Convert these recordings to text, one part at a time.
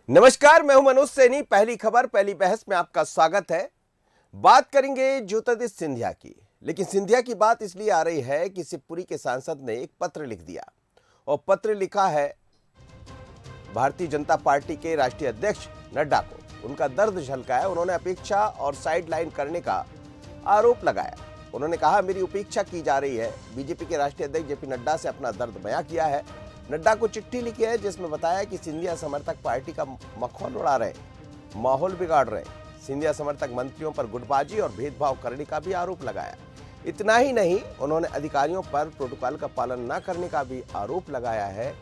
नमस्कार, मैं हूं मनोज सैनी। पहली खबर पहली बहस में आपका स्वागत है। बात करेंगे ज्योतिरादित्य सिंधिया की, लेकिन सिंधिया की बात इसलिए आ रही है कि शिवपुरी के सांसद ने एक पत्र लिख दिया और पत्र लिखा है भारतीय जनता पार्टी के राष्ट्रीय अध्यक्ष नड्डा को। उनका दर्द झलकाया। उन्होंने अपेक्षा और साइडलाइन करने का आरोप लगाया। उन्होंने कहा, मेरी उपेक्षा की जा रही है। बीजेपी के राष्ट्रीय अध्यक्ष जेपी नड्डा से अपना दर्द बयां किया है। नड्डा को चिट्ठी लिखी है जिसमें बताया कि सिंधिया समर्थक पार्टी का मखौल उड़ा रहे, माहौल बिगाड़ रहे। सिंधिया समर्थक मंत्रियों पर गुटबाजी और भेदभाव करने का भी आरोप लगाया। इतना ही नहीं, उन्होंने अधिकारियों पर प्रोटोकॉल का पालन न करने का भी आरोप लगाया है।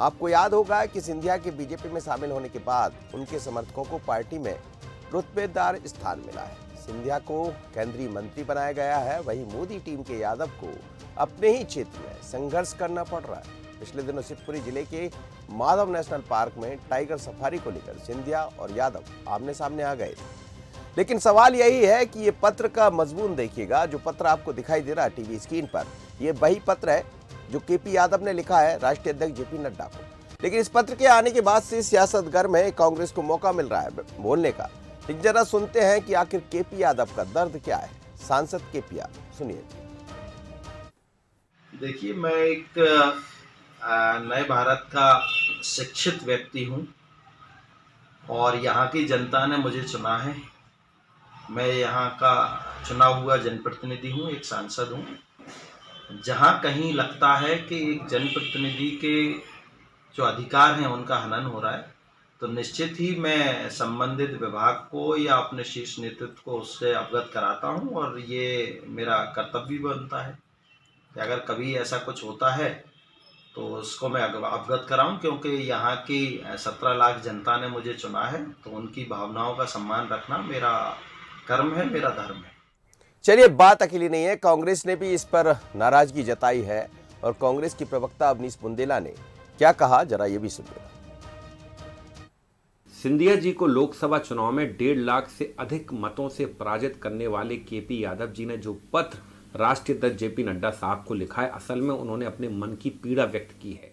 आपको याद होगा कि सिंधिया के बीजेपी में शामिल होने के बाद उनके समर्थकों को पार्टी में रुतबेदार स्थान मिला है। सिंधिया को केंद्रीय मंत्री बनाया गया है। वहीं मोदी टीम के यादव को अपने ही क्षेत्र में संघर्ष करना पड़ रहा है। पिछले दिनों शिवपुरी जिले के माधव नेशनल पार्क में टाइगर सफारी को लेकर सिंधिया और यादव आमने सामने आ गए थे। लेकिन सवाल यही है कि ये पत्र का मजमून देखिएगा। जो पत्र आपको दिखाई दे रहा है टीवी स्क्रीन पर, ये वही पत्र है जो केपी यादव ने लिखा है राष्ट्रीय अध्यक्ष जेपी नड्डा को। लेकिन इस पत्र के आने के बाद से सियासत गर्म है। कांग्रेस को मौका मिल रहा है बोलने का। लेकिन जरा सुनते हैं कि आखिर केपी यादव का दर्द क्या है। सांसद केपी यादव, सुनिए। देखिए, मैं एक नए भारत का शिक्षित व्यक्ति हूं और यहाँ की जनता ने मुझे चुना है। मैं यहाँ का चुना हुआ जनप्रतिनिधि हूँ, एक सांसद हूँ। जहाँ कहीं लगता है कि एक जनप्रतिनिधि के जो अधिकार हैं उनका हनन हो रहा है, तो निश्चित ही मैं संबंधित विभाग को या अपने शीर्ष नेतृत्व को उससे अवगत कराता हूँ और ये मेरा कर्तव्य बनता है कि अगर कभी ऐसा कुछ होता है तो उसको मैं अवगत कराऊं, क्योंकि यहाँ की 17 लाख जनता ने मुझे चुना है। तो उनकी भावनाओं का सम्मान रखना मेरा कर्म है, मेरा धर्म है। चलिए, बात अकेली नहीं है। कांग्रेस ने भी इस पर नाराजगी जताई है और कांग्रेस की प्रवक्ता अवनीश बुंदेला ने क्या कहा, जरा ये भी सुनिए। सिंधिया जी को लोकसभा चुनाव में 1.5 लाख से अधिक मतों से पराजित करने वाले केपी यादव जी ने जो पत्र राष्ट्रीय अध्यक्ष जेपी नड्डा साहब को लिखा है, असल में उन्होंने अपने मन की पीड़ा व्यक्त की है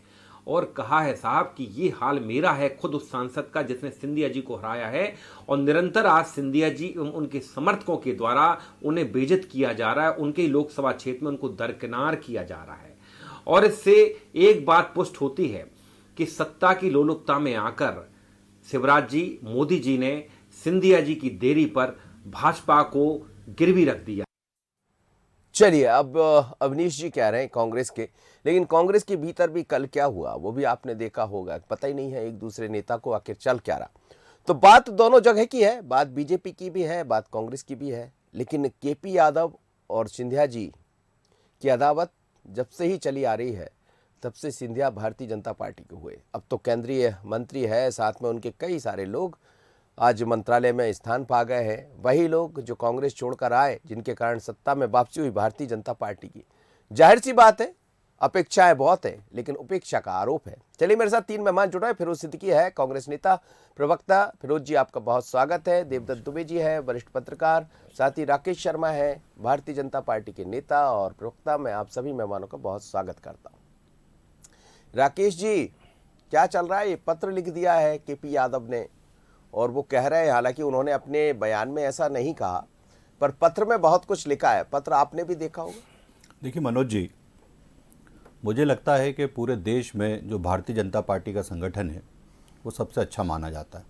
और कहा है, साहब, कि ये हाल मेरा है, खुद उस सांसद का जिसने सिंधिया जी को हराया है और निरंतर आज सिंधिया जी उनके समर्थकों के द्वारा उन्हें बेइज्जत किया जा रहा है। उनके लोकसभा क्षेत्र में उनको दरकिनार किया जा रहा है। और इससे एक बात पुष्ट होती है कि सत्ता की लोलुपता में आकर शिवराज जी, मोदी जी ने सिंधिया जी की देरी पर भाजपा को गिरवी रख दिया। चलिए, अब अवनीश जी कह रहे हैं कांग्रेस के, लेकिन कांग्रेस के भीतर भी कल क्या हुआ वो भी आपने देखा होगा। पता ही नहीं है एक दूसरे नेता को आखिर चल क्या रहा। तो बात दोनों जगह की है, बात बीजेपी की भी है, बात कांग्रेस की भी है। लेकिन केपी यादव और सिंधिया जी की अदावत जब से ही चली आ रही है, तब से सिंधिया भारतीय जनता पार्टी के हुए। अब तो केंद्रीय मंत्री है, साथ में उनके कई सारे लोग आज मंत्रालय में स्थान पा गए हैं। वही लोग जो कांग्रेस छोड़कर आए, जिनके कारण सत्ता में वापसी हुई भारतीय जनता पार्टी की। जाहिर सी बात है, अपेक्षाएं बहुत है, लेकिन उपेक्षा का आरोप है। चलिए, मेरे साथ 3 मेहमान जुड़े हैं। फिरोज सिद्दीकी है, कांग्रेस नेता प्रवक्ता। फिरोज जी, आपका बहुत स्वागत है। देवदत्त दुबे जी है, वरिष्ठ पत्रकार। साथ ही राकेश शर्मा है, भारतीय जनता पार्टी के नेता और प्रवक्ता। मैं आप सभी मेहमानों का बहुत स्वागत करता हूँ। राकेश जी, क्या चल रहा है? ये पत्र लिख दिया है केपी यादव ने और वो कह रहे हैं, हालांकि उन्होंने अपने बयान में ऐसा नहीं कहा, पर पत्र में बहुत कुछ लिखा है। पत्र आपने भी देखा होगा। देखिए मनोज जी, मुझे लगता है कि पूरे देश में जो भारतीय जनता पार्टी का संगठन है वो सबसे अच्छा माना जाता है।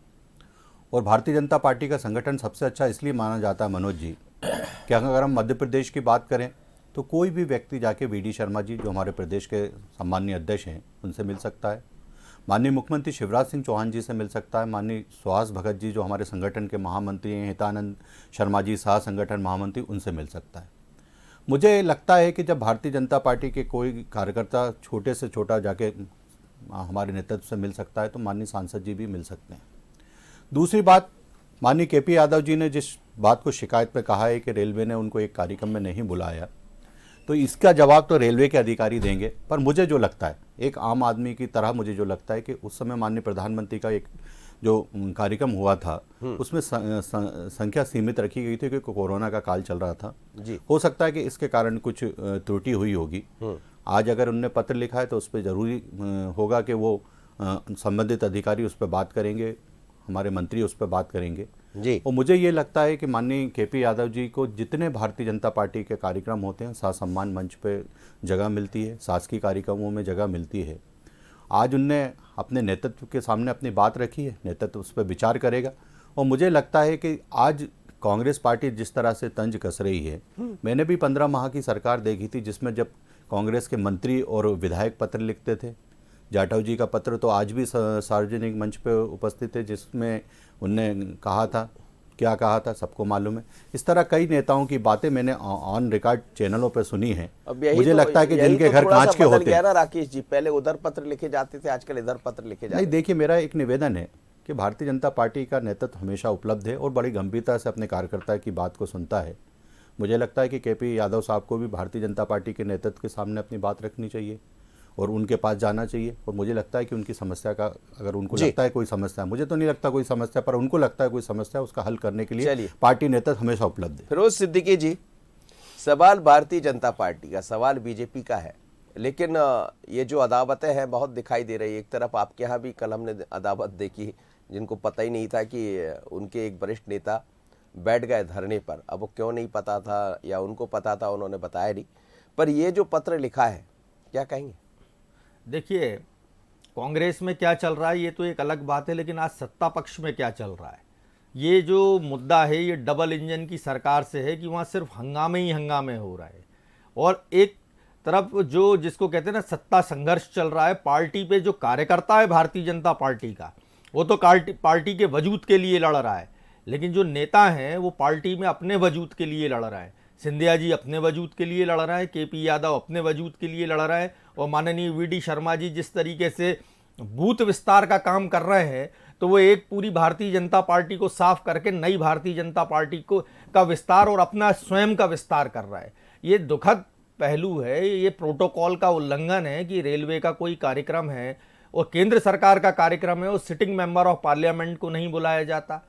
और भारतीय जनता पार्टी का संगठन सबसे अच्छा इसलिए माना जाता है मनोज जी कि अगर हम मध्य प्रदेश की बात करें तो कोई भी व्यक्ति जाके वी डी शर्मा जी, जो हमारे प्रदेश के सम्मानीय अध्यक्ष हैं, उनसे मिल सकता है। माननीय मुख्यमंत्री शिवराज सिंह चौहान जी से मिल सकता है। माननीय सुहास भगत जी, जो हमारे संगठन के महामंत्री हैं, हितानंद शर्मा जी, सह संगठन महामंत्री, उनसे मिल सकता है। मुझे लगता है कि जब भारतीय जनता पार्टी के कोई कार्यकर्ता छोटे से छोटा जाके हमारे नेतृत्व से मिल सकता है, तो माननीय सांसद जी भी मिल सकते हैं। दूसरी बात, माननीय केपी यादव जी ने जिस बात को शिकायत में कहा है कि रेलवे ने उनको एक कार्यक्रम में नहीं बुलाया, तो इसका जवाब तो रेलवे के अधिकारी देंगे। पर मुझे जो लगता है, एक आम आदमी की तरह मुझे जो लगता है कि उस समय माननीय प्रधानमंत्री का एक जो कार्यक्रम हुआ था उसमें संख्या सीमित रखी गई थी क्योंकि कोरोना का काल चल रहा था जी। हो सकता है कि इसके कारण कुछ त्रुटि हुई होगी। आज अगर उनने पत्र लिखा है तो उस पर जरूरी होगा कि वो संबंधित अधिकारी उस पर बात करेंगे, हमारे मंत्री उस पर बात करेंगे जी। और मुझे ये लगता है कि माननीय केपी यादव जी को जितने भारतीय जनता पार्टी के कार्यक्रम होते हैं सम्मान मंच पे जगह मिलती है, शासकीय कार्यक्रमों में जगह मिलती है। आज उनने अपने नेतृत्व के सामने अपनी बात रखी है, नेतृत्व उस पर विचार करेगा और मुझे लगता है कि आज कांग्रेस पार्टी जिस तरह से तंज कस रही है, मैंने भी 15 माह की सरकार देखी थी जिसमें जब कांग्रेस के मंत्री और विधायक पत्र लिखते थे। जाटव जी का पत्र तो आज भी सार्वजनिक मंच पे उपस्थित है जिसमें उनने कहा था, क्या कहा था सबको मालूम है। इस तरह कई नेताओं की बातें मैंने ऑन रिकॉर्ड चैनलों पे सुनी है। मुझे लगता है कि जिनके घर कांच के होते हैं। राकेश जी, पहले उधर पत्र लिखे जाते थे, आजकल इधर पत्र लिखे जाते नहीं, देखिए मेरा एक निवेदन है कि भारतीय जनता पार्टी का नेतृत्व हमेशा उपलब्ध है और बड़ी गंभीरता से अपने कार्यकर्ता की बात को सुनता है। मुझे लगता है कि केपी यादव साहब को भी भारतीय जनता पार्टी के नेतृत्व के सामने अपनी बात रखनी चाहिए और उनके पास जाना चाहिए। और मुझे लगता है कि उनकी समस्या का, अगर उनको लगता है कोई समस्या, मुझे तो नहीं लगता कोई समस्या, पर उनको लगता है कोई समस्या, उसका हल करने के लिए पार्टी नेतृत्व हमेशा उपलब्ध है। फिरोज सिद्दीकी जी, सवाल भारतीय जनता पार्टी का, सवाल बीजेपी का है, लेकिन ये जो अदावतें हैं बहुत दिखाई दे रही है। एक तरफ आपके यहाँ भी कल हमने अदावत देखी जिनको पता ही नहीं था कि उनके एक वरिष्ठ नेता बैठ गए धरने पर। अब वो क्यों नहीं पता था या उनको पता था, उन्होंने बताया नहीं। पर ये जो पत्र लिखा है, क्या कहेंगे? देखिए, कांग्रेस में क्या चल रहा है ये तो एक अलग बात है, लेकिन आज सत्ता पक्ष में क्या चल रहा है, ये जो मुद्दा है, ये डबल इंजन की सरकार से है कि वहाँ सिर्फ हंगामे ही हंगामे हो रहा है। और एक तरफ जो जिसको कहते हैं ना सत्ता संघर्ष चल रहा है, पार्टी पे जो कार्यकर्ता है भारतीय जनता पार्टी का, वो तो पार्टी के वजूद के लिए लड़ रहा है, लेकिन जो नेता हैं वो पार्टी में अपने वजूद के लिए लड़ रहा है। सिंधिया जी अपने वजूद के लिए लड़ रहा है, केपी यादव अपने वजूद के लिए लड़ रहा है, और माननीय वीडी शर्मा जी जिस तरीके से बूथ विस्तार का काम कर रहे हैं, तो वो एक पूरी भारतीय जनता पार्टी को साफ करके नई भारतीय जनता पार्टी को का विस्तार और अपना स्वयं का विस्तार कर रहा है। ये दुखद पहलू है, ये प्रोटोकॉल का उल्लंघन है कि रेलवे का कोई कार्यक्रम है और केंद्र सरकार का कार्यक्रम है और सिटिंग मेंबर ऑफ पार्लियामेंट को नहीं बुलाया जाता।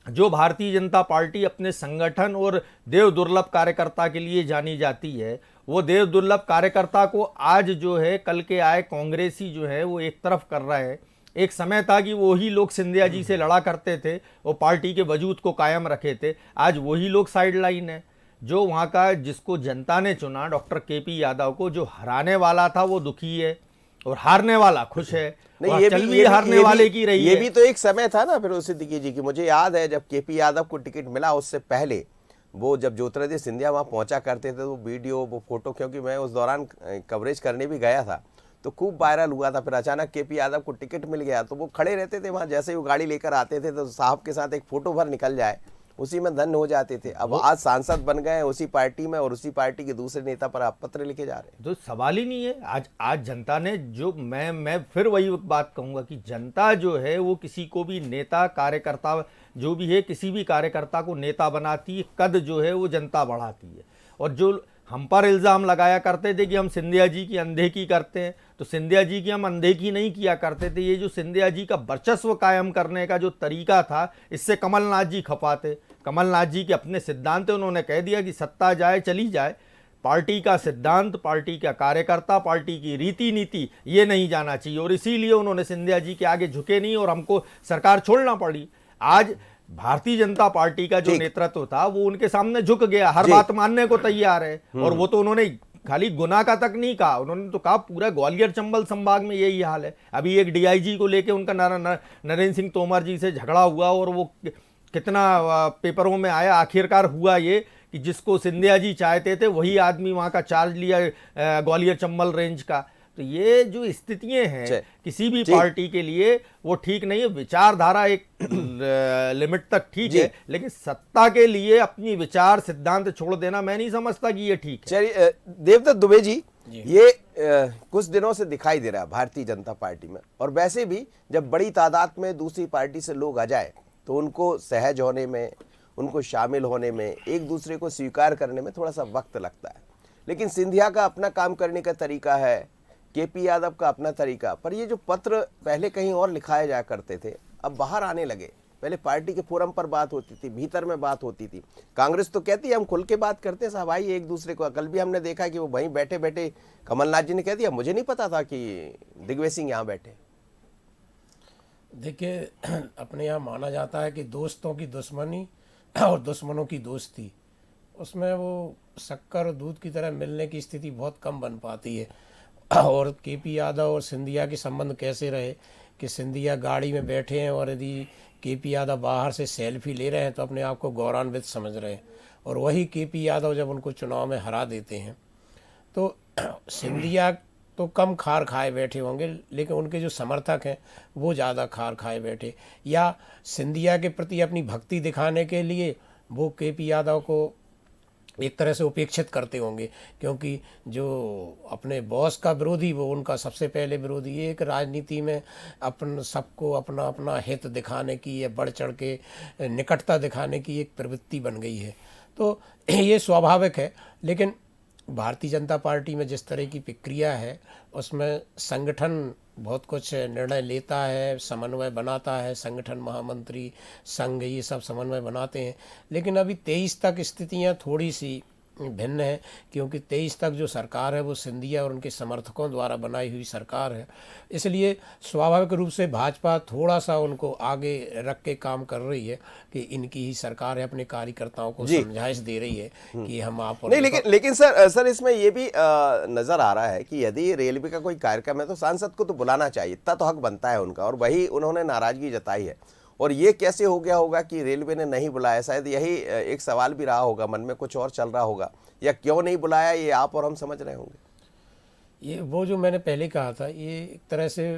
जो भारतीय जनता पार्टी अपने संगठन और देव दुर्लभ कार्यकर्ता के लिए जानी जाती है, वो देव दुर्लभ कार्यकर्ता को आज जो है कल के आए कांग्रेसी जो है वो एक तरफ कर रहा है। एक समय था कि वही लोग सिंधिया जी से लड़ा करते थे और पार्टी के वजूद को कायम रखे थे, आज वही लोग साइडलाइन है। जो वहाँ का जिसको जनता ने चुना, डॉक्टर केपी यादव को, जो हराने वाला था वो दुखी है और हारने वाला खुश है। नहीं, ये हारने वाले की रही है। ये भी तो एक समय था ना फिरोज सिद्दीकी जी की, मुझे याद है जब केपी यादव को टिकट मिला उससे पहले वो जब ज्योतिरादित्य सिंधिया वहाँ पहुंचा करते थे तो वो वीडियो वो फोटो, क्योंकि मैं उस दौरान कवरेज करने भी गया था, तो खूब वायरल हुआ था। फिर अचानक केपी यादव को टिकट मिल गया तो वो खड़े रहते थे वहाँ, जैसे ही वो गाड़ी लेकर आते थे तो साहब के साथ एक फोटो भर निकल जाए, उसी में धन्य हो जाते थे। अब आज सांसद बन गए उसी पार्टी में और उसी पार्टी के दूसरे नेता पर आप पत्र लिखे जा रहे हैं। तो सवाल ही नहीं है। आज जनता ने जो मैं फिर वही बात कहूंगा कि जनता जो है वो किसी को भी नेता, कार्यकर्ता जो भी है, किसी भी कार्यकर्ता को नेता बनाती है, कद जो है वो जनता बढ़ाती है। और जो हम पर इल्ज़ाम लगाया करते थे कि हम सिंधिया जी की अनदेखी करते हैं, तो सिंधिया जी की हम अनदेखी नहीं किया करते थे। ये जो सिंधिया जी का वर्चस्व कायम करने का जो तरीका था, इससे कमलनाथ जी खफा थे। कमलनाथ जी के अपने सिद्धांत, उन्होंने कह दिया कि सत्ता जाए चली जाए, पार्टी का सिद्धांत, पार्टी का कार्यकर्ता, पार्टी की रीति नीति ये नहीं जाना चाहिए। और इसीलिए उन्होंने सिंधिया जी के आगे झुके नहीं और हमको सरकार छोड़ना पड़ी। आज भारतीय जनता पार्टी का जो नेतृत्व था वो उनके सामने झुक गया, हर बात मानने को तैयार है। और वो तो उन्होंने खाली गुना का तक नहीं कहा, उन्होंने तो कहा पूरा ग्वालियर चंबल संभाग में यही हाल है। अभी एक डीआईजी को लेके उनका नरेंद्र सिंह तोमर जी से झगड़ा हुआ और वो कितना पेपरों में आया। आखिरकार हुआ ये कि जिसको सिंधिया जी चाहते थे वही आदमी वहाँ का चार्ज लिया ग्वालियर चंबल रेंज का। तो ये जो स्थितियां हैं किसी भी पार्टी के लिए वो ठीक नहीं है। विचारधारा एक लिमिट तक ठीक है, लेकिन सत्ता के लिए अपनी विचार सिद्धांत छोड़ देना मैं नहीं समझता कि ये ठीक है। चलिए देवदत्त दुबे जी, ये कुछ दिनों से दिखाई दे रहा है भारतीय जनता पार्टी में, और वैसे भी जब बड़ी तादाद में दूसरी पार्टी से लोग आ जाए तो उनको सहज होने में, उनको शामिल होने में, एक दूसरे को स्वीकार करने में थोड़ा सा वक्त लगता है। लेकिन सिंधिया का अपना काम करने का तरीका है, केपी यादव का अपना तरीका। पर ये जो पत्र पहले कहीं और लिखाए जाया करते थे, अब बाहर आने लगे। पहले पार्टी के फोरम पर बात होती थी, भीतर में बात होती थी। कांग्रेस तो कहती है हम खुल के बात करते हैं साहब भाई एक दूसरे को। कल भी हमने देखा कि वो वहीं बैठे बैठे कमलनाथ जी ने कह दिया मुझे नहीं पता था कि दिग्विजय सिंह यहाँ बैठे। देखिए अपने यहाँ माना जाता है कि दोस्तों की दुश्मनी और दुश्मनों की दोस्ती, उसमें वो शक्कर और दूध की तरह मिलने की स्थिति बहुत कम बन पाती है। और केपी यादव और सिंधिया के संबंध कैसे रहे कि सिंधिया गाड़ी में बैठे हैं और यदि केपी यादव बाहर से सेल्फी ले रहे हैं तो अपने आप को गौरवान्वित समझ रहे हैं, और वही केपी यादव जब उनको चुनाव में हरा देते हैं तो सिंधिया तो कम खार खाए बैठे होंगे, लेकिन उनके जो समर्थक हैं वो ज़्यादा खार खाए बैठे, या सिंधिया के प्रति अपनी भक्ति दिखाने के लिए वो केपी यादव को एक तरह से उपेक्षित करते होंगे, क्योंकि जो अपने बॉस का विरोधी वो उनका सबसे पहले विरोधी। ये एक राजनीति में अपन सबको अपना अपना हित दिखाने की या बढ़ चढ़ के निकटता दिखाने की एक प्रवृत्ति बन गई है, तो ये स्वाभाविक है। लेकिन भारतीय जनता पार्टी में जिस तरह की प्रक्रिया है उसमें संगठन बहुत कुछ निर्णय लेता है, समन्वय बनाता है, संगठन महामंत्री संघ ये सब समन्वय बनाते हैं। लेकिन अभी 23 तक स्थितियां थोड़ी सी भिन्न है, क्योंकि 23 तक जो सरकार है वो सिंधिया और उनके समर्थकों द्वारा बनाई हुई सरकार है, इसलिए स्वाभाविक रूप से भाजपा थोड़ा सा उनको आगे रख के काम कर रही है कि इनकी ही सरकार है, अपने कार्यकर्ताओं को समझाइश दे रही है कि हम आप नहीं, लेकिन सर इसमें ये भी नजर आ रहा है कि यदि रेलवे का कोई कार्यक्रम है तो सांसद को तो बुलाना चाहिए, इतना तो हक बनता है उनका, और वही उन्होंने नाराजगी जताई है। और ये कैसे हो गया होगा कि रेलवे ने नहीं बुलाया? शायद यही एक सवाल भी रहा होगा, मन में कुछ और चल रहा होगा, या क्यों नहीं बुलाया ये आप और हम समझ रहे होंगे। ये वो जो मैंने पहले कहा था, ये एक तरह से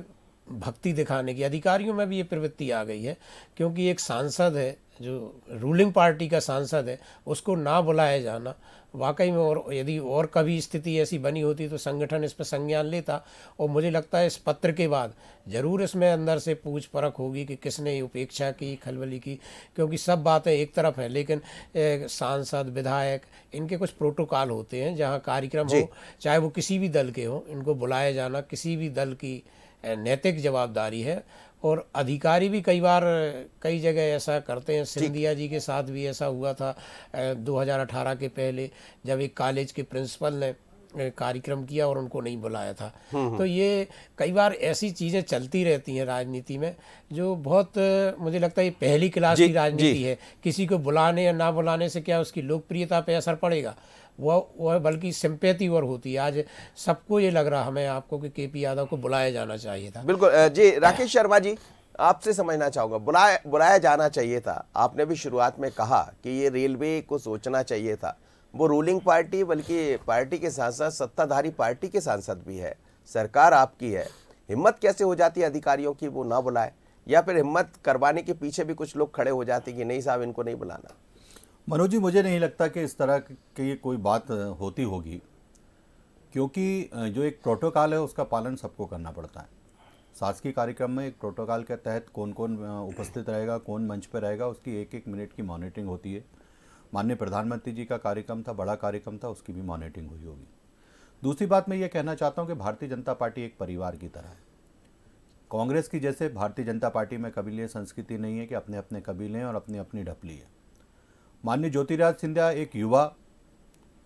भक्ति दिखाने की अधिकारियों में भी ये प्रवृत्ति आ गई है, क्योंकि एक सांसद है जो रूलिंग पार्टी का सांसद है उसको ना बुलाया जाना वाकई में, और यदि और कभी स्थिति ऐसी बनी होती तो संगठन इस पर संज्ञान लेता, और मुझे लगता है इस पत्र के बाद ज़रूर इसमें अंदर से पूछ परख होगी कि किसने उपेक्षा की, खलबली की, क्योंकि सब बातें एक तरफ है लेकिन सांसद विधायक इनके कुछ प्रोटोकॉल होते हैं, जहाँ कार्यक्रम हो चाहे वो किसी भी दल के हो, इनको बुलाया जाना किसी भी दल की नैतिक जवाबदारी है। और अधिकारी भी कई बार कई जगह ऐसा करते हैं, सिंधिया जी के साथ भी ऐसा हुआ था 2018 के पहले, जब एक कॉलेज के प्रिंसिपल ने कार्यक्रम किया और उनको नहीं बुलाया था। तो ये कई बार ऐसी चीज़ें चलती रहती हैं राजनीति में, जो बहुत मुझे लगता है ये पहली क्लास की राजनीति है। किसी को बुलाने या ना बुलाने से क्या उसकी लोकप्रियता पे असर पड़ेगा, वह बल्कि सिंपैथी और होती है। आज सबको ये लग रहा हमें आपको कि केपी यादव को बुलाया जाना चाहिए था। बिल्कुल जी, राकेश शर्मा जी आपसे समझना चाहूँगा, बुलाया जाना चाहिए था। आपने भी शुरुआत में कहा कि ये रेलवे को सोचना चाहिए था, वो रूलिंग पार्टी बल्कि पार्टी के सांसद सत्ताधारी पार्टी के सांसद भी है, सरकार आपकी है, हिम्मत कैसे हो जाती है अधिकारियों की वो ना बुलाए, या फिर हिम्मत करवाने के पीछे भी कुछ लोग खड़े हो जाते कि नहीं साहब इनको नहीं बुलाना? मनोज जी, मुझे नहीं लगता कि इस तरह की कोई बात होती होगी, क्योंकि जो एक प्रोटोकॉल है उसका पालन सबको करना पड़ता है। शासकीय कार्यक्रम में एक प्रोटोकॉल के तहत कौन कौन उपस्थित रहेगा, कौन मंच पर रहेगा, उसकी एक एक मिनट की मॉनिटरिंग होती है। माननीय प्रधानमंत्री जी का कार्यक्रम था, बड़ा कार्यक्रम था, उसकी भी मॉनिटरिंग हुई होगी। दूसरी बात मैं ये कहना चाहता हूँ कि भारतीय जनता पार्टी एक परिवार की तरह है। कांग्रेस की जैसे भारतीय जनता पार्टी में कबीले संस्कृति नहीं है कि अपने अपने कबीले हैं और अपनी अपनी ढपली है। माननीय ज्योतिरादित्य सिंधिया एक युवा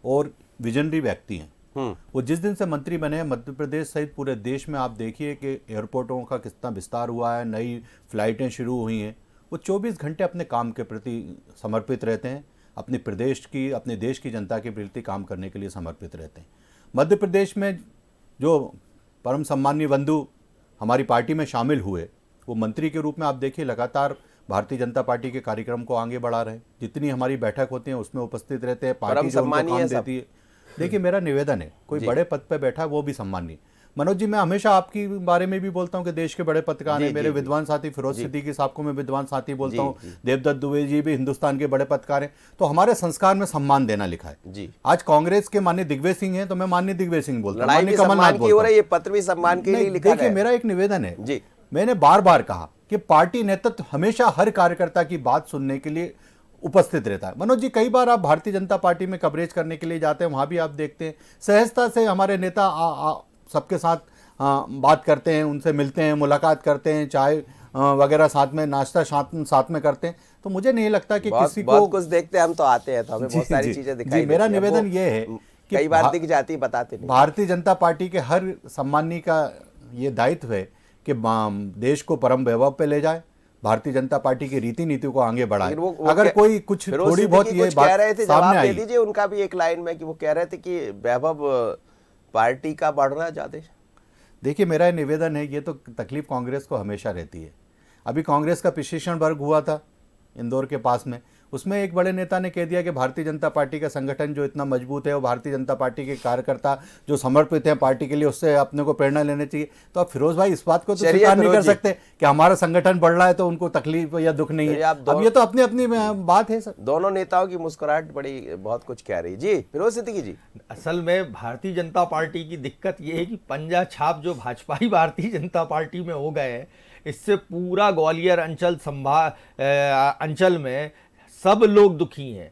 और विजनरी व्यक्ति हैं। वो जिस दिन से मंत्री बने हैं, मध्य प्रदेश सहित पूरे देश में आप देखिए कि एयरपोर्टों का कितना विस्तार हुआ है, नई फ्लाइटें शुरू हुई हैं। वो 24 घंटे अपने काम के प्रति समर्पित रहते हैं, अपने प्रदेश की, अपने देश की जनता के प्रति काम करने के लिए समर्पित रहते हैं। मध्य प्रदेश में जो परम सम्मानीय बंधु हमारी पार्टी में शामिल हुए, वो मंत्री के रूप में आप देखिए लगातार भारतीय जनता पार्टी के कार्यक्रम को आगे बढ़ा रहे हैं। जितनी हमारी बैठक होती है उसमें उपस्थित रहते हैं, पार्टी जो उनको काम देती है। देखिए, मेरा निवेदन है, कोई बड़े पद पे बैठा है वो भी सम्मानीय। मनोज जी, मैं हमेशा आपकी बारे में भी बोलता हूँ कि देश के बड़े पत्रकार हैं। मेरे विद्वान साथी फिरोज सिद्दीकी साहब को मैं विद्वान साथी बोलता हूँ, देवदत्त दुबे जी भी हिंदुस्तान के बड़े पत्रकार हैं। तो हमारे संस्कार में सम्मान देना लिखा है। आज कांग्रेस के माननीय दिग्विजय सिंह हैं तो मैं माननीय दिग्विजय सिंह बोलता हूँ, माननीय कमलनाथ बोलता हूँ। ये पत्र भी सम्मान के लिए लिखा है। देखिए, मेरा एक निवेदन है जी, मैंने बार बार कहा कि पार्टी नेतृत्व हमेशा हर कार्यकर्ता की बात सुनने के लिए उपस्थित रहता है। मनोज जी, कई बार आप भारतीय जनता पार्टी में कवरेज करने के लिए जाते हैं, वहां भी आप देखते हैं सहजता से हमारे नेता सबके साथ बात करते हैं, उनसे मिलते हैं, मुलाकात करते हैं, चाय वगैरह साथ में, नाश्ता साथ में करते हैं। तो मुझे नहीं लगता कि किसी को बहुत कुछ देखते हैं, हम तो आते हैं तो हमें बहुत सारी चीजें दिखाई। मेरा निवेदन ये है कि कई बार दिख जाती, बताते नहीं। भारतीय जनता पार्टी के हर सम्मानी का ये दायित्व है कि देश को परम वैभव पे ले जाए, भारतीय जनता पार्टी की रीति नीति को आगे बढ़ाए। अगर कोई कुछ थोड़ी बहुत ये कुछ कह रहे बात थे, सामने जवाब दे आई, दीजिए उनका भी एक लाइन में, कि वो कह रहे थे कि वैभव पार्टी का बढ़ रहा है ज्यादा। देखिए मेरा ये निवेदन है, ये तो तकलीफ कांग्रेस को हमेशा रहती है। अभी कांग्रेस का प्रशिक्षण वर्ग हुआ था इंदौर के पास में, उसमें एक बड़े नेता ने कह दिया कि भारतीय जनता पार्टी का संगठन जो इतना मजबूत है, वो भारतीय जनता पार्टी के कार्यकर्ता जो समर्पित हैं पार्टी के लिए, उससे अपने को प्रेरणा लेनी चाहिए। तो अब फिरोज भाई इस बात को तो स्वीकार नहीं कर सकते कि हमारा संगठन बढ़ रहा है तो उनको तकलीफ या दुख नहीं है। अब ये तो अपनी अपनी बात है सर। दोनों नेताओं की मुस्कुराहट बड़ी बहुत कुछ कह रही। जी फिरोज सिद्दीकी जी, असल में भारतीय जनता पार्टी की दिक्कत ये है कि पंजा छाप जो भाजपाई भारतीय जनता पार्टी में हो गए हैं, इससे पूरा ग्वालियर अंचल में सब लोग दुखी हैं।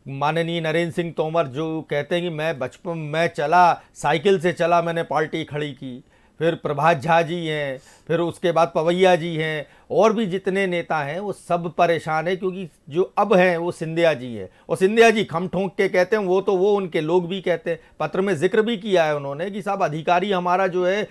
माननीय नरेंद्र सिंह तोमर जो कहते हैं कि मैं बचपन में चला, साइकिल से चला, मैंने पार्टी खड़ी की। फिर प्रभात झा जी हैं, फिर उसके बाद पवैया जी हैं, और भी जितने नेता हैं वो सब परेशान है, क्योंकि जो अब हैं वो सिंधिया जी है। और सिंधिया जी खम ठोंक के कहते हैं, वो उनके लोग भी कहते हैं। पत्र में जिक्र भी किया है उन्होंने कि साहब अधिकारी हमारा जो है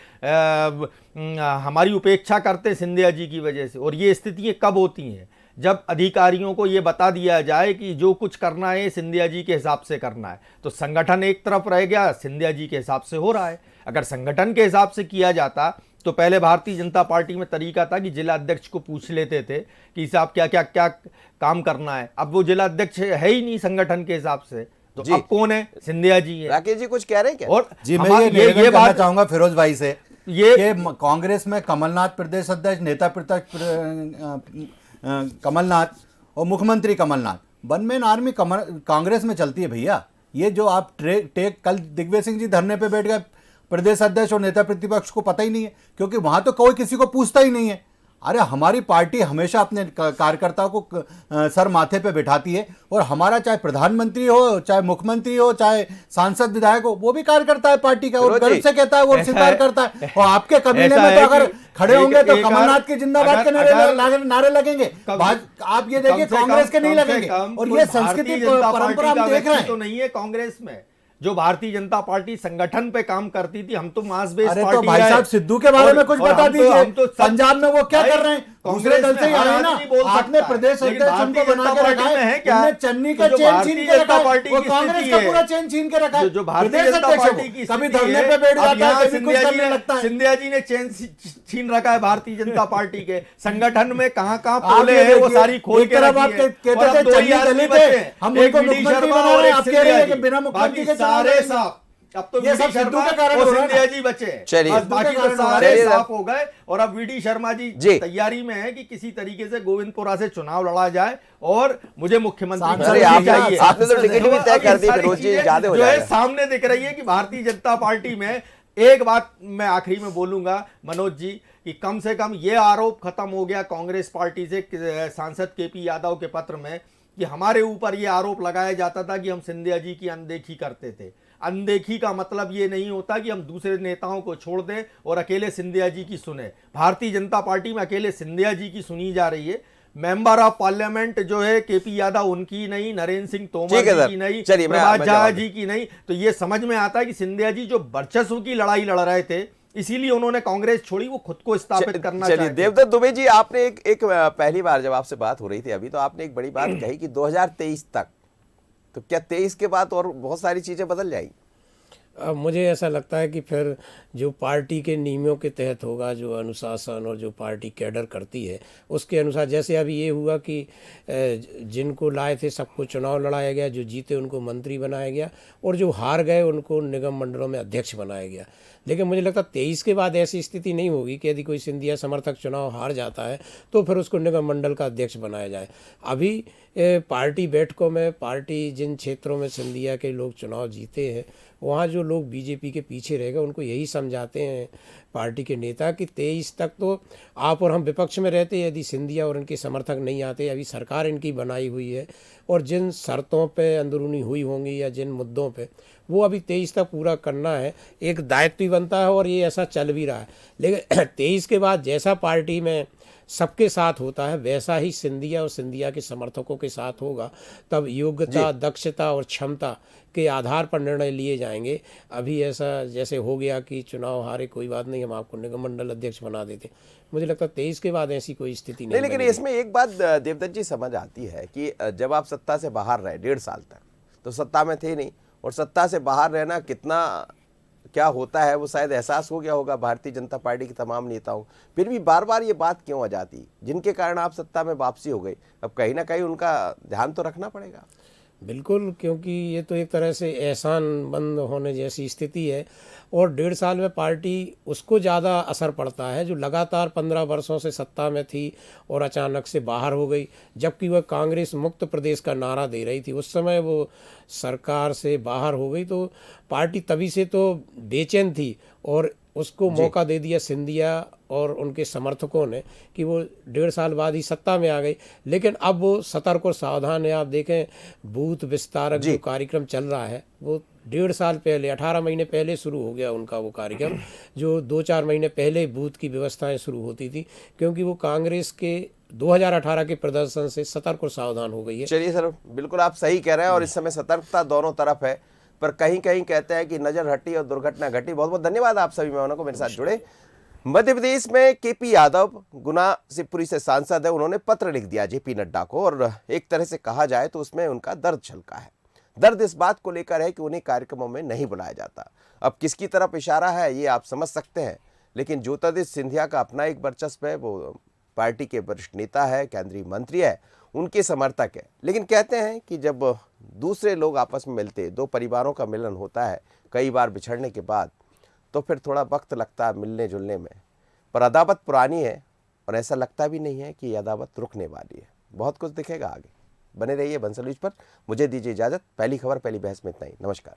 हमारी उपेक्षा करते हैं सिंधिया जी की वजह से। और ये स्थितियाँ कब होती हैं? जब अधिकारियों को ये बता दिया जाए कि जो कुछ करना है सिंधिया जी के हिसाब से करना है, तो संगठन एक तरफ रह गया, सिंधिया जी के हिसाब से हो रहा है। अगर संगठन के हिसाब से किया जाता तो पहले भारतीय जनता पार्टी में तरीका था कि जिला अध्यक्ष को पूछ लेते थे कि साहब क्या काम करना है। अब वो जिला अध्यक्ष है ही नहीं संगठन के हिसाब से, तो अब कौन है? सिंधिया जी है। राकेश जी कुछ कह रहे हैं क्या? और जी मैं ये कहना चाहूंगा फिरोज भाई से, ये कांग्रेस में कमलनाथ प्रदेश अध्यक्ष, नेता प्रतिपक्ष कमलनाथ और मुख्यमंत्री Kamal Nath, one man army Congress में चलती है भैया। ये जो आप कल दिग्विजय सिंह जी धरने पे बैठ गए, प्रदेश अध्यक्ष और नेता प्रतिपक्ष को पता ही नहीं है, क्योंकि वहां तो कोई किसी को पूछता ही नहीं है। अरे हमारी पार्टी हमेशा अपने कार्यकर्ताओं को सर माथे पे बिठाती है, और हमारा चाहे प्रधानमंत्री हो, चाहे मुख्यमंत्री हो, चाहे सांसद विधायक हो, वो भी कार्यकर्ता है पार्टी का, और गर्व से कहता है, वो स्वीकार करता है। और आपके कबीले में तो अगर खड़े होंगे तो कमलनाथ के जिंदाबाद के नारे लगेंगे, आप ये देखिए कांग्रेस के नहीं लगेंगे। और ये संस्कृति परंपरा हम देख रहे हैं। तो नहीं है कांग्रेस में जो भारतीय जनता पार्टी संगठन पे काम करती थी, हम तो मास बेस अरे पार्टी तो भाई साहब सिद्धू के बारे में कुछ बता दीजिए। पंजाब में वो क्या कर रहे हैं? दूसरे दल से आए ना, आपने प्रदेश अध्यक्ष उनको बना के रखा है, इनने चन्नी का चेन छीन के रखा है, वो कांग्रेस का पूरा चेन छीन के रखा है। जो भारतीय जनता पार्टी की कभी धरने पे बैठ जाता है, कभी कुछ करने लगता है। सिंधिया जी ने चेन छीन रखा है भारतीय जनता पार्टी के संगठन में। कहाँ पोले हैं वो सारी खोल के रखी है। कहते थे चन्नी दलित है, हम उनको मुख्यमंत्री बना रहे हैं, आप कह रहे हैं कि बिना मुख्यमंत्री के सारे साहब, अब तो ये सब सिद्धू के कारण और हो रहा है सिंधिया जी बचे, बस बाकी तो सारे साफ हो गए। और अब वीडी शर्मा जी तैयारी में है कि किसी तरीके से गोविंदपुरा से चुनाव लड़ा जाए और मुझे मुख्यमंत्री चाहिए। आपने तो टिकट भी तय कर दी, फिरोज जी ज्यादा हो जो है जाएगा। सामने दिख रही है कि भारतीय जनता पार्टी में एक बात मैं आखिरी में बोलूंगा मनोज जी, कि कम से कम ये आरोप खत्म हो गया कांग्रेस पार्टी से सांसद केपी यादव के पत्र में, कि हमारे ऊपर ये आरोप लगाया जाता था कि हम सिंधिया जी की अनदेखी करते थे। अनदेखी का मतलब ये नहीं होता कि हम दूसरे नेताओं को छोड़ दें और अकेले सिंधिया जी की सुने। भारतीय जनता पार्टी में अकेले सिंधिया जी की सुनी जा रही है। मेंबर ऑफ पार्लियामेंट जो है केपी यादव उनकी नहीं, नरेंद्र सिंह तोमर जी की नहीं, प्रभात झा जी की नहीं। तो ये समझ में आता है कि सिंधिया जी जो वर्चस्व की लड़ाई लड़ रहे थे, इसीलिए उन्होंने कांग्रेस छोड़ी, वो खुद को स्थापित करना चाहते। देवदत्त दुबे जी, आपने एक पहली बार जब आपसे बात हो रही थी अभी, तो आपने एक बड़ी बात कही कि 2023 तक, तो क्या 23 के बाद और बहुत सारी चीजें बदल जाएंगी? अब मुझे ऐसा लगता है कि फिर जो पार्टी के नियमों के तहत होगा, जो अनुशासन और जो पार्टी कैडर करती है उसके अनुसार, जैसे अभी ये हुआ कि जिनको लाए थे सबको चुनाव लड़ाया गया, जो जीते उनको मंत्री बनाया गया, और जो हार गए उनको निगम मंडलों में अध्यक्ष बनाया गया। लेकिन मुझे लगता है 23 के बाद ऐसी स्थिति नहीं होगी कि यदि कोई सिंधिया समर्थक चुनाव हार जाता है तो फिर उसको निगम मंडल का अध्यक्ष बनाया जाए। अभी पार्टी बैठकों में, पार्टी जिन क्षेत्रों में सिंधिया के लोग चुनाव जीते हैं, वहाँ जो लोग बीजेपी के पीछे रह गए उनको यही समझाते हैं पार्टी के नेता कि 23 तक तो आप और हम विपक्ष में रहते हैं, यदि सिंधिया और इनके समर्थक नहीं आते, अभी सरकार इनकी बनाई हुई है, और जिन शर्तों पे अंदरूनी हुई होंगी या जिन मुद्दों पे, वो अभी 23 तक पूरा करना है, एक दायित्व बनता है, और ये ऐसा चल भी रहा है। लेकिन 23 के बाद जैसा पार्टी में सबके साथ होता है वैसा ही सिंधिया और सिंधिया के समर्थकों के साथ होगा। तब योग्यता, दक्षता और क्षमता के आधार पर निर्णय लिए जाएंगे। अभी ऐसा जैसे हो गया कि चुनाव हारे कोई बात नहीं, हम आपको निगम मंडल अध्यक्ष बना देते। मुझे लगता है 23 के बाद ऐसी कोई स्थिति नहीं, नहीं लेकिन बनेगी। इसमें एक बात देवदत्त जी समझ आती है कि जब आप सत्ता से बाहर रहे 1.5 साल तक, तो सत्ता में थे नहीं, और सत्ता से बाहर रहना कितना क्या होता है वो शायद एहसास हो गया होगा भारतीय जनता पार्टी के तमाम नेताओं। फिर भी बार बार ये बात क्यों आ जाती, जिनके कारण आप सत्ता में वापसी हो गई? अब कहीं ना कहीं उनका ध्यान तो रखना पड़ेगा। बिल्कुल, क्योंकि ये तो एक तरह से एहसान बंद होने जैसी स्थिति है, और 1.5 साल में पार्टी उसको ज़्यादा असर पड़ता है जो लगातार 15 वर्षों से सत्ता में थी और अचानक से बाहर हो गई, जबकि वह कांग्रेस मुक्त प्रदेश का नारा दे रही थी। उस समय वो सरकार से बाहर हो गई तो पार्टी तभी से तो बेचैन थी, और उसको मौका दे दिया सिंधिया और उनके समर्थकों ने कि वो 1.5 साल बाद ही सत्ता में आ गई। लेकिन अब वो सतर्क और सावधान है। आप देखें, बूथ विस्तारक जो कार्यक्रम चल रहा है वो 1.5 साल पहले, 18 महीने पहले शुरू हो गया उनका वो कार्यक्रम, जो 2-4 महीने पहले बूथ की व्यवस्थाएं शुरू होती थी, क्योंकि वो कांग्रेस के 2018 के प्रदर्शन से सतर्क और सावधान हो गई है। चलिए सर, बिल्कुल आप सही कह रहे हैं, और इस समय सतर्कता दोनों तरफ है, पर कहीं कहीं कहते हैं कि नजर हटी और दुर्घटना घटी। बहुत बहुत धन्यवाद आप सभी मेहमानों को मेरे साथ जुड़े। मध्य प्रदेश में केपी यादव गुना शिवपुरी से सांसद है, उन्होंने पत्र लिख दिया जेपी नड्डा को, और एक तरह से कहा जाए तो उसमें उनका दर्द छलका है। दर्द इस बात को लेकर है कि उन्हें कार्यक्रमों में नहीं बुलाया जाता। अब किसकी तरफ इशारा है ये आप समझ सकते हैं, लेकिन ज्योतिरादित्य सिंधिया का अपना एक वर्चस्व है, वो पार्टी के वरिष्ठ नेता है, केंद्रीय मंत्री है, उनके समर्थक है। लेकिन कहते हैं कि जब दूसरे लोग आपस में मिलते, दो परिवारों का मिलन होता है कई बार बिछड़ने के बाद, तो फिर थोड़ा वक्त लगता है मिलने जुलने में, पर अदावत पुरानी है, और ऐसा लगता भी नहीं है कि ये अदावत रुकने वाली है। बहुत कुछ दिखेगा आगे। बने रहिए बंसल न्यूज पर। मुझे दीजिए इजाजत। पहली खबर पहली बहस में इतना ही। नमस्कार।